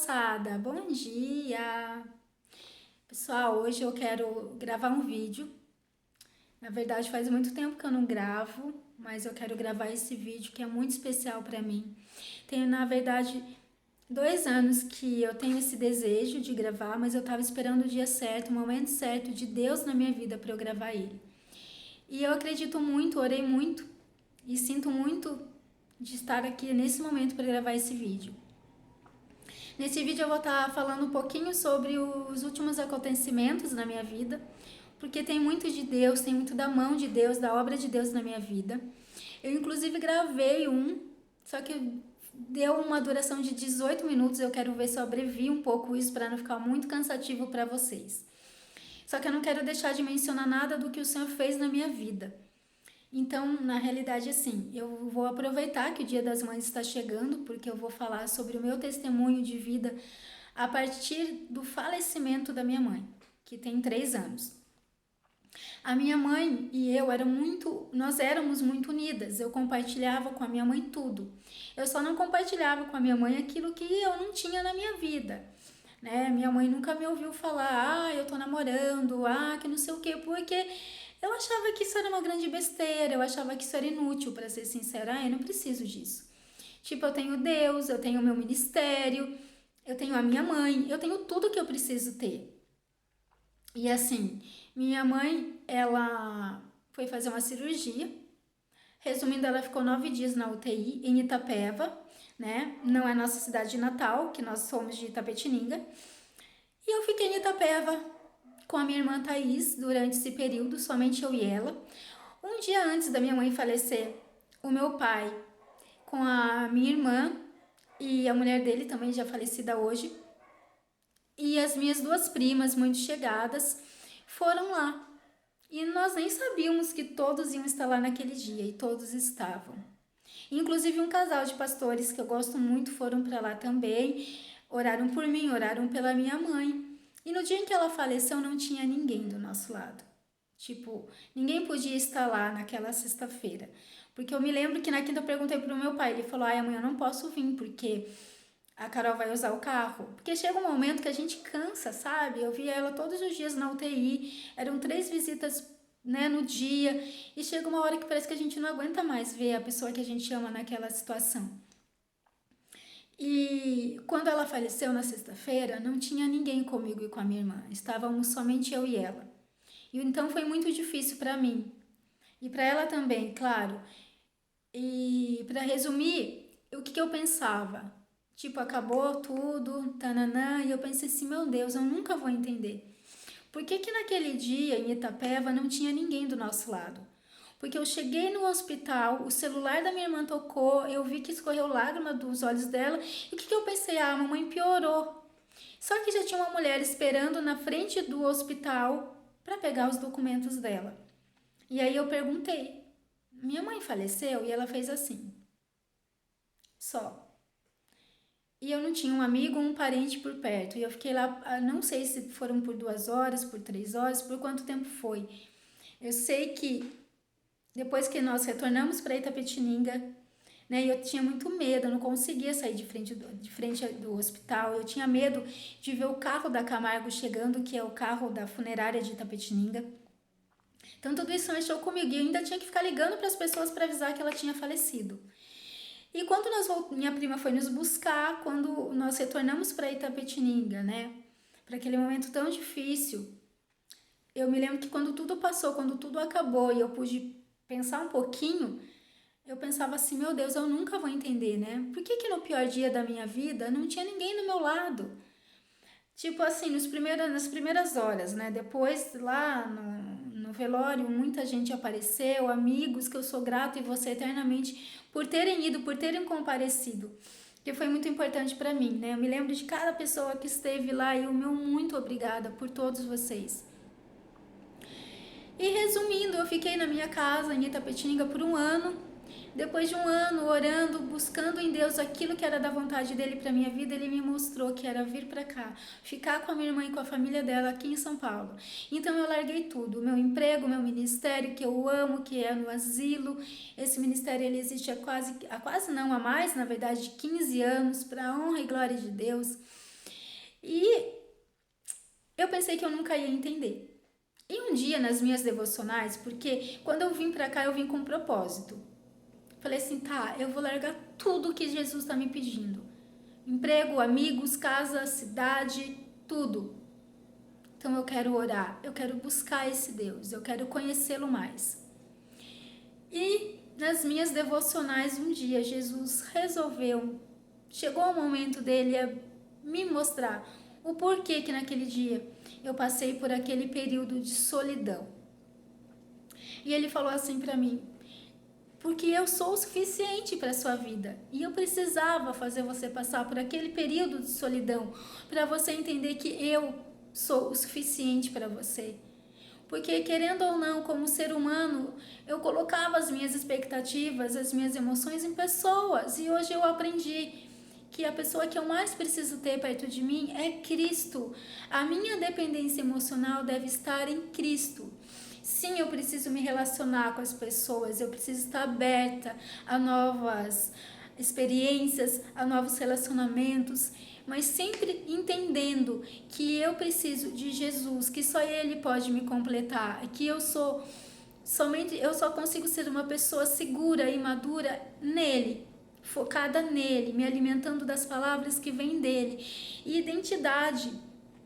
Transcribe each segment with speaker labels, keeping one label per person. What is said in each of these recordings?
Speaker 1: passada, bom dia! Pessoal, hoje eu quero gravar um vídeo. Na verdade, faz muito tempo que eu não gravo, mas eu quero gravar esse vídeo que é muito especial para mim. Tenho, na verdade, 2 anos que eu tenho esse desejo de gravar, mas eu estava esperando o dia certo, o momento certo de Deus na minha vida para eu gravar ele. E eu acredito muito, orei muito e sinto muito de estar aqui nesse momento para gravar esse vídeo. Nesse vídeo eu vou estar falando um pouquinho sobre os últimos acontecimentos na minha vida, porque tem muito de Deus, tem muito da mão de Deus, da obra de Deus na minha vida. Eu inclusive gravei só que deu uma duração de 18 minutos, eu quero ver se eu abrevio um pouco isso para não ficar muito cansativo para vocês. Só que eu não quero deixar de mencionar nada do que o Senhor fez na minha vida. Então, na realidade, assim, eu vou aproveitar que o Dia das Mães está chegando, porque eu vou falar sobre o meu testemunho de vida a partir do falecimento da minha mãe, que tem 3 anos. A minha mãe e eu nós éramos muito unidas. Eu compartilhava com a minha mãe tudo. Eu só não compartilhava com a minha mãe aquilo que eu não tinha na minha vida, né? Minha mãe nunca me ouviu falar, eu tô namorando, que não sei o quê, porque eu achava que isso era uma grande besteira, eu achava que isso era inútil, para ser sincera. Eu não preciso disso. Tipo, eu tenho Deus, eu tenho o meu ministério, eu tenho a minha mãe, eu tenho tudo que eu preciso ter. E assim, minha mãe, ela foi fazer uma cirurgia. Resumindo, ela ficou 9 dias na UTI, em Itapeva, né? Não é nossa cidade de Natal, que nós somos de Itapetininga. E eu fiquei em Itapeva com a minha irmã Thaís durante esse período, somente eu e ela. Um dia antes da minha mãe falecer, o meu pai, com a minha irmã e a mulher dele, também já falecida hoje, e as minhas 2 primas muito chegadas, foram lá. E nós nem sabíamos que todos iam estar lá naquele dia, e todos estavam. Inclusive um casal de pastores que eu gosto muito foram para lá também, oraram por mim, oraram pela minha mãe. E no dia em que ela faleceu não tinha ninguém do nosso lado. Tipo, ninguém podia estar lá naquela sexta-feira. Porque eu me lembro que na quinta eu perguntei pro meu pai, ele falou, amanhã eu não posso vir, porque a Carol vai usar o carro. Porque chega um momento que a gente cansa, sabe? Eu via ela todos os dias na UTI, eram 3 visitas, né, no dia, e chega uma hora que parece que a gente não aguenta mais ver a pessoa que a gente ama naquela situação. E quando ela faleceu na sexta-feira, não tinha ninguém comigo e com a minha irmã, estávamos somente eu e ela. E então foi muito difícil para mim, e para ela também, claro. E para resumir, o que eu pensava? Tipo, acabou tudo, tananã, e eu pensei assim, meu Deus, eu nunca vou entender. Por que que naquele dia em Itapeva não tinha ninguém do nosso lado? Porque eu cheguei no hospital, o celular da minha irmã tocou, eu vi que escorreu lágrima dos olhos dela, e o que eu pensei? A mamãe piorou. Só que já tinha uma mulher esperando na frente do hospital para pegar os documentos dela. E aí eu perguntei, minha mãe faleceu? E ela fez assim, só. E eu não tinha um amigo ou um parente por perto. E eu fiquei lá, não sei se foram por 2 horas, por 3 horas, por quanto tempo foi. Eu sei que depois que nós retornamos para Itapetininga, né, eu tinha muito medo, eu não conseguia sair de frente do hospital. Eu tinha medo de ver o carro da Camargo chegando, que é o carro da funerária de Itapetininga. Então tudo isso mexeu comigo e eu ainda tinha que ficar ligando para as pessoas para avisar que ela tinha falecido. E quando minha prima foi nos buscar, quando nós retornamos para Itapetininga, né? Para aquele momento tão difícil, eu me lembro que quando tudo passou, quando tudo acabou e eu pude pensar um pouquinho, eu pensava assim, meu Deus, eu nunca vou entender, né? Por que no pior dia da minha vida não tinha ninguém do meu lado? Tipo assim, nas primeiras horas, né? Depois lá no velório, muita gente apareceu, amigos que eu sou grata e você eternamente por terem ido, por terem comparecido, que foi muito importante para mim, né? Eu me lembro de cada pessoa que esteve lá e o meu muito obrigada por todos vocês. E resumindo, eu fiquei na minha casa em Itapetininga por 1 ano. Depois de 1 ano orando, buscando em Deus aquilo que era da vontade dele para minha vida, ele me mostrou que era vir para cá, ficar com a minha irmã e com a família dela aqui em São Paulo. Então eu larguei tudo, o meu emprego, o meu ministério que eu amo, que é no asilo. Esse ministério ele existe há mais, na verdade, de 15 anos, para a honra e glória de Deus. E eu pensei que eu nunca ia entender. E um dia nas minhas devocionais, porque quando eu vim pra cá eu vim com um propósito. Falei assim, tá, eu vou largar tudo que Jesus tá me pedindo. Emprego, amigos, casa, cidade, tudo. Então eu quero orar, eu quero buscar esse Deus, eu quero conhecê-lo mais. E nas minhas devocionais um dia Jesus resolveu, chegou o momento dele a me mostrar o porquê que naquele dia eu passei por aquele período de solidão. E ele falou assim para mim: porque eu sou o suficiente para a sua vida. E eu precisava fazer você passar por aquele período de solidão para você entender que eu sou o suficiente para você. Porque, querendo ou não, como ser humano, eu colocava as minhas expectativas, as minhas emoções em pessoas. E hoje eu aprendi que a pessoa que eu mais preciso ter perto de mim é Cristo. A minha dependência emocional deve estar em Cristo. Sim, eu preciso me relacionar com as pessoas, eu preciso estar aberta a novas experiências, a novos relacionamentos, mas sempre entendendo que eu preciso de Jesus, que só Ele pode me completar, que eu só consigo ser uma pessoa segura e madura nele, focada nele, me alimentando das palavras que vêm dele. E identidade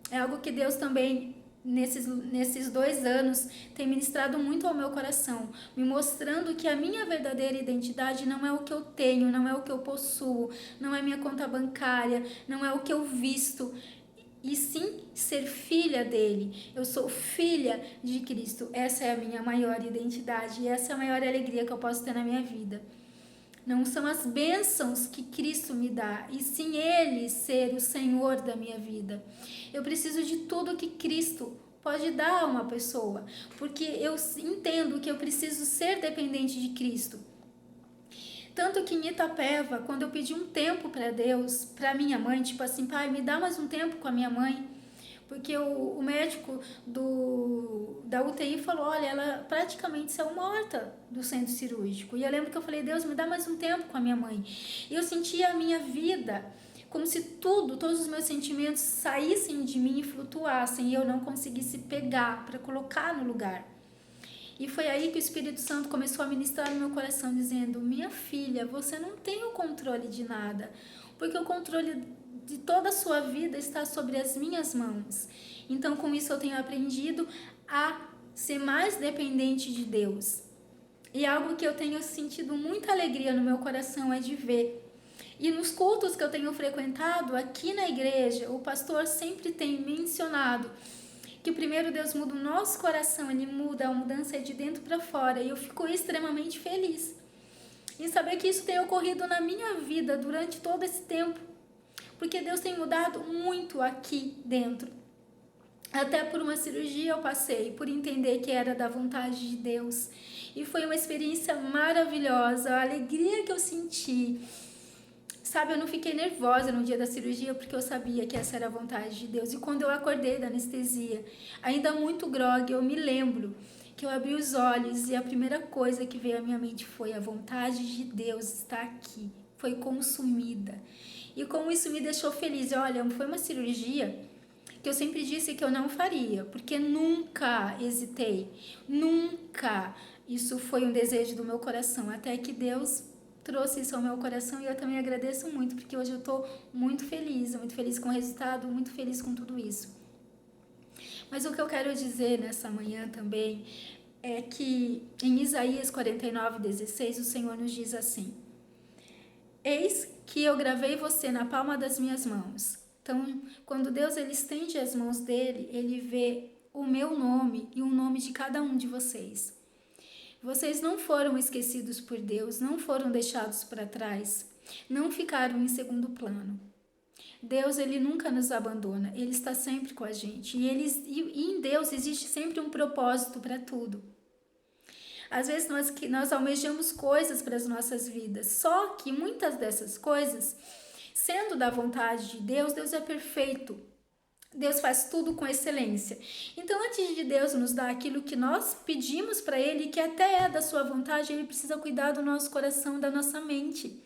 Speaker 1: é algo que Deus também nesses 2 anos tem ministrado muito ao meu coração, me mostrando que a minha verdadeira identidade não é o que eu tenho, não é o que eu possuo, não é minha conta bancária, não é o que eu visto, e sim ser filha dele. Eu sou filha de Cristo. Essa é a minha maior identidade e essa é a maior alegria que eu posso ter na minha vida. Não são as bênçãos que Cristo me dá, e sim Ele ser o Senhor da minha vida. Eu preciso de tudo que Cristo pode dar a uma pessoa, porque eu entendo que eu preciso ser dependente de Cristo. Tanto que em Itapeva, quando eu pedi um tempo para Deus, para minha mãe, tipo assim, pai, me dá mais um tempo com a minha mãe, porque o médico da UTI falou, olha, ela praticamente saiu morta do centro cirúrgico. E eu lembro que eu falei, Deus, me dá mais um tempo com a minha mãe. E eu sentia a minha vida como se todos os meus sentimentos saíssem de mim e flutuassem, e eu não conseguisse pegar para colocar no lugar. E foi aí que o Espírito Santo começou a ministrar no meu coração, dizendo, minha filha, você não tem o controle de nada, porque o controle de toda a sua vida está sobre as minhas mãos. Então, com isso, eu tenho aprendido a ser mais dependente de Deus. E algo que eu tenho sentido muita alegria no meu coração é de ver. E nos cultos que eu tenho frequentado aqui na igreja, o pastor sempre tem mencionado que primeiro Deus muda o nosso coração, Ele muda, a mudança é de dentro para fora. E eu fico extremamente feliz em saber que isso tem ocorrido na minha vida durante todo esse tempo. Porque Deus tem mudado muito aqui dentro. Até por uma cirurgia eu passei, por entender que era da vontade de Deus. E foi uma experiência maravilhosa, a alegria que eu senti. Sabe, eu não fiquei nervosa no dia da cirurgia porque eu sabia que essa era a vontade de Deus. E quando eu acordei da anestesia, ainda muito grogue, eu me lembro que eu abri os olhos e a primeira coisa que veio à minha mente foi a vontade de Deus está aqui, foi consumida. E como isso me deixou feliz, olha, foi uma cirurgia que eu sempre disse que eu não faria, porque nunca hesitei, nunca isso foi um desejo do meu coração, até que Deus trouxe isso ao meu coração e eu também agradeço muito, porque hoje eu estou muito feliz com o resultado, muito feliz com tudo isso. Mas o que eu quero dizer nessa manhã também é que em Isaías 49:16 o Senhor nos diz assim: eis que eu gravei você na palma das minhas mãos. Então, quando Deus ele estende as mãos dele, ele vê o meu nome e o nome de cada um de vocês. Vocês não foram esquecidos por Deus, não foram deixados para trás, não ficaram em segundo plano. Deus ele nunca nos abandona, Ele está sempre com a gente e em Deus existe sempre um propósito para tudo. Às vezes nós almejamos coisas para as nossas vidas, só que muitas dessas coisas, sendo da vontade de Deus, Deus é perfeito. Deus faz tudo com excelência. Então, antes de Deus nos dar aquilo que nós pedimos para Ele, que até é da sua vontade, Ele precisa cuidar do nosso coração, da nossa mente.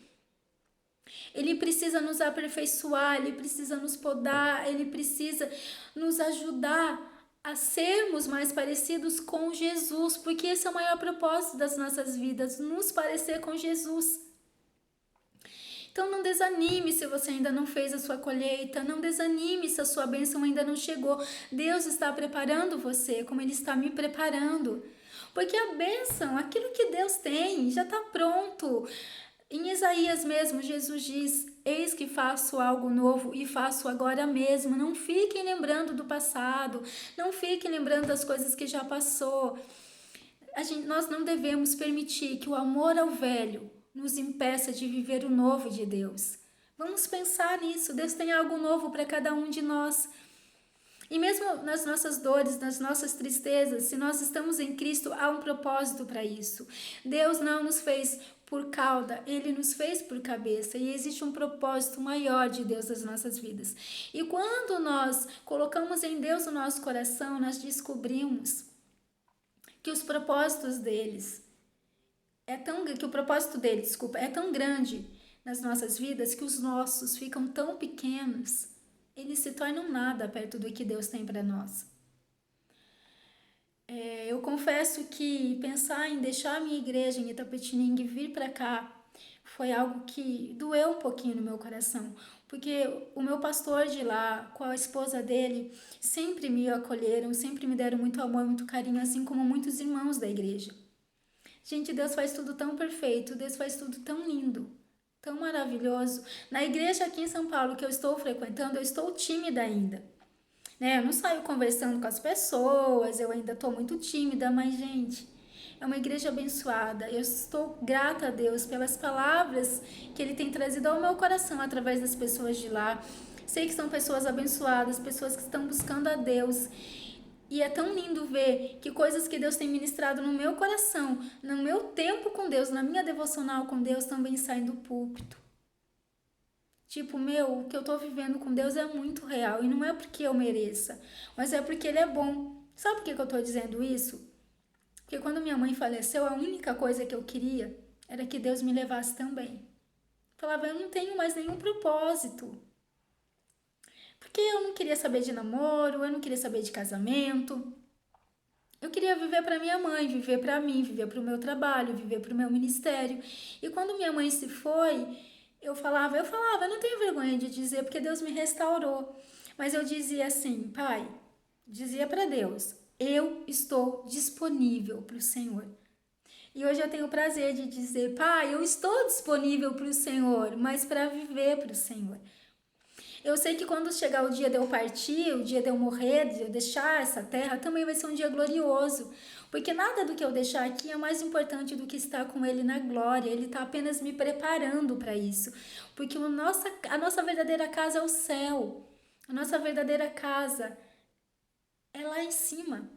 Speaker 1: Ele precisa nos aperfeiçoar, Ele precisa nos podar, Ele precisa nos ajudar a sermos mais parecidos com Jesus, porque esse é o maior propósito das nossas vidas, nos parecer com Jesus. Então não desanime se você ainda não fez a sua colheita, não desanime se a sua bênção ainda não chegou. Deus está preparando você como Ele está me preparando. Porque a bênção, aquilo que Deus tem, já está pronto. Em Isaías mesmo, Jesus diz: eis que faço algo novo e faço agora mesmo. Não fiquem lembrando do passado, não fiquem lembrando das coisas que já passou. Nós não devemos permitir que o amor ao velho nos impeça de viver o novo de Deus. Vamos pensar nisso. Deus tem algo novo para cada um de nós. E mesmo nas nossas dores, nas nossas tristezas, se nós estamos em Cristo, há um propósito para isso. Deus não nos fez por cauda, Ele nos fez por cabeça, e existe um propósito maior de Deus nas nossas vidas. E quando nós colocamos em Deus o nosso coração, nós descobrimos que os propósitos deles que o propósito dele, é tão grande nas nossas vidas que os nossos ficam tão pequenos, eles se tornam nada perto do que Deus tem para nós. Eu confesso que pensar em deixar a minha igreja em Itapetininga e vir para cá foi algo que doeu um pouquinho no meu coração, porque o meu pastor de lá, com a esposa dele, sempre me acolheram, sempre me deram muito amor, muito carinho, assim como muitos irmãos da igreja. Gente, Deus faz tudo tão perfeito, Deus faz tudo tão lindo, tão maravilhoso. Na igreja aqui em São Paulo que eu estou frequentando, eu estou tímida ainda. Eu não saio conversando com as pessoas, eu ainda estou muito tímida, mas, gente, é uma igreja abençoada. Eu estou grata a Deus pelas palavras que Ele tem trazido ao meu coração através das pessoas de lá. Sei que são pessoas abençoadas, pessoas que estão buscando a Deus. E é tão lindo ver que coisas que Deus tem ministrado no meu coração, no meu tempo com Deus, na minha devocional com Deus, também saem do púlpito. Tipo, o que eu tô vivendo com Deus é muito real. E não é porque eu mereça, mas é porque Ele é bom. Sabe por que eu tô dizendo isso? Porque quando minha mãe faleceu, a única coisa que eu queria era que Deus me levasse também. Falava, eu não tenho mais nenhum propósito. Porque eu não queria saber de namoro, eu não queria saber de casamento. Eu queria viver para minha mãe, viver para mim, viver para o meu trabalho, viver para o meu ministério. E quando minha mãe se foi, eu falava, eu não tenho vergonha de dizer, porque Deus me restaurou. Mas eu dizia assim, Pai, dizia para Deus, eu estou disponível para o Senhor. E hoje eu tenho o prazer de dizer, Pai, eu estou disponível para o Senhor, mas para viver para o Senhor. Eu sei que quando chegar o dia de eu partir, o dia de eu morrer, de eu deixar essa terra, também vai ser um dia glorioso. Porque nada do que eu deixar aqui é mais importante do que estar com Ele na glória. Ele está apenas me preparando para isso. Porque a nossa verdadeira casa é o céu. A nossa verdadeira casa é lá em cima.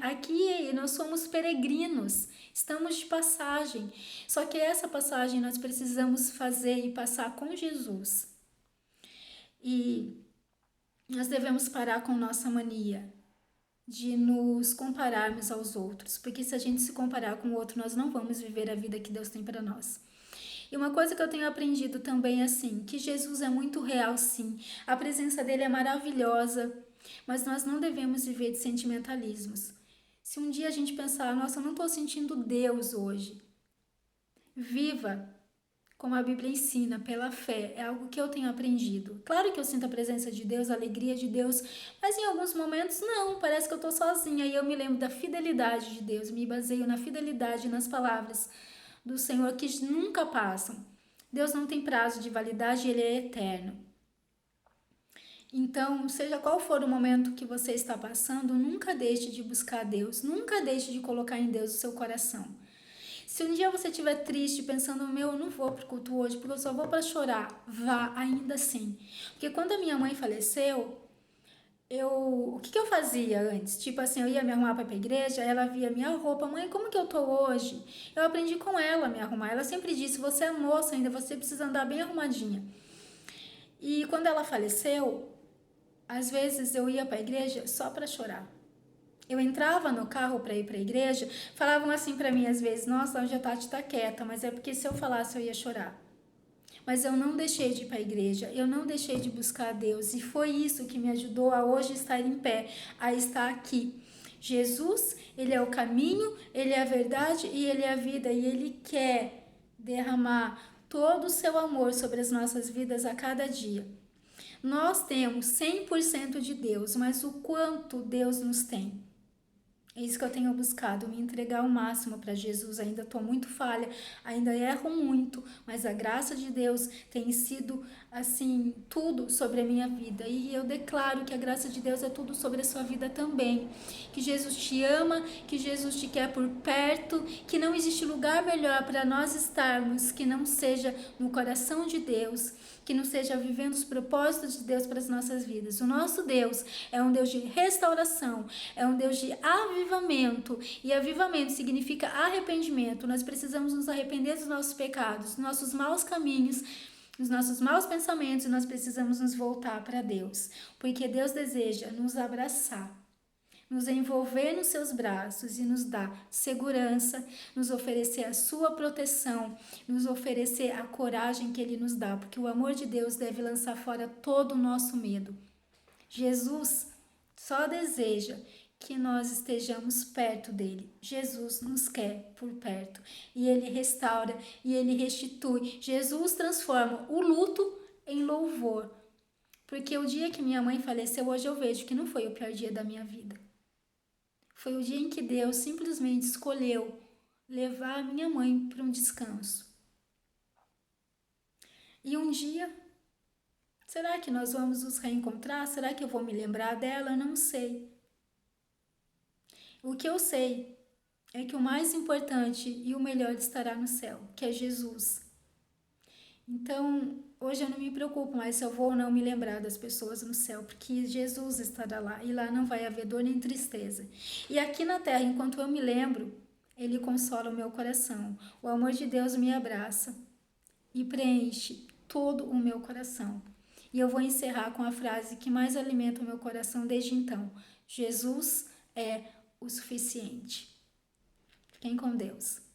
Speaker 1: Aqui nós somos peregrinos, estamos de passagem. Só que essa passagem nós precisamos fazer e passar com Jesus. E nós devemos parar com nossa mania de nos compararmos aos outros, porque se a gente se comparar com o outro, nós não vamos viver a vida que Deus tem para nós. E uma coisa que eu tenho aprendido também é assim, que Jesus é muito real, sim. A presença dele é maravilhosa, mas nós não devemos viver de sentimentalismos. Se um dia a gente pensar, nossa, eu não estou sentindo Deus hoje, viva como a Bíblia ensina, pela fé. É algo que eu tenho aprendido. Claro que eu sinto a presença de Deus, a alegria de Deus, mas em alguns momentos não, parece que eu estou sozinha. E eu me lembro da fidelidade de Deus, me baseio na fidelidade, nas palavras do Senhor que nunca passam. Deus não tem prazo de validade, Ele é eterno. Então, seja qual for o momento que você está passando, nunca deixe de buscar Deus, nunca deixe de colocar em Deus o seu coração. Se um dia você estiver triste, pensando, eu não vou pro culto hoje, porque eu só vou para chorar, vá ainda assim. Porque quando a minha mãe faleceu, o que eu fazia antes? Tipo assim, eu ia me arrumar para ir pra igreja, ela via minha roupa, mãe, como que eu tô hoje? Eu aprendi com ela a me arrumar. Ela sempre disse, você é moça ainda, você precisa andar bem arrumadinha. E quando ela faleceu, às vezes eu ia pra igreja só para chorar. Eu entrava no carro para ir para a igreja, falavam assim para mim às vezes, nossa, hoje a Tati tá quieta, mas é porque se eu falasse eu ia chorar. mas eu não deixei de ir para a igreja, eu não deixei de buscar a Deus, e foi isso que me ajudou a hoje estar em pé, a estar aqui. Jesus, ele é o caminho, ele é a verdade e ele é a vida, e ele quer derramar todo o seu amor sobre as nossas vidas a cada dia. Nós temos 100% de Deus, mas o quanto Deus nos tem? É isso que eu tenho buscado, me entregar ao máximo para Jesus. Ainda estou muito falha, ainda erro muito, mas a graça de Deus tem sido, assim, tudo sobre a minha vida. E eu declaro que a graça de Deus é tudo sobre a sua vida também. Que Jesus te ama, que Jesus te quer por perto, que não existe lugar melhor para nós estarmos que não seja no coração de Deus, que não seja vivendo os propósitos de Deus para as nossas vidas. O nosso Deus é um Deus de restauração, é um Deus de avivamento, e avivamento significa arrependimento. Nós precisamos nos arrepender dos nossos pecados, dos nossos maus caminhos, dos nossos maus pensamentos, e nós precisamos nos voltar para Deus, porque Deus deseja nos abraçar, nos envolver nos seus braços e nos dar segurança, nos oferecer a sua proteção, nos oferecer a coragem que Ele nos dá, porque o amor de Deus deve lançar fora todo o nosso medo. Jesus só deseja que nós estejamos perto dele. Jesus nos quer por perto, e ele restaura e ele restitui. Jesus transforma o luto em louvor, porque o dia que minha mãe faleceu, hoje eu vejo que não foi o pior dia da minha vida. Foi o dia em que Deus simplesmente escolheu levar a minha mãe para um descanso. E um dia, será que nós vamos nos reencontrar? Será que eu vou me lembrar dela? Eu não sei. O que eu sei é que o mais importante e o melhor estará no céu, que é Jesus. Então, hoje eu não me preocupo mais se eu vou ou não me lembrar das pessoas no céu, porque Jesus estará lá, e lá não vai haver dor nem tristeza. E aqui na terra, enquanto eu me lembro, Ele consola o meu coração. O amor de Deus me abraça e preenche todo o meu coração. E eu vou encerrar com a frase que mais alimenta o meu coração desde então: Jesus é o suficiente. Fiquem com Deus.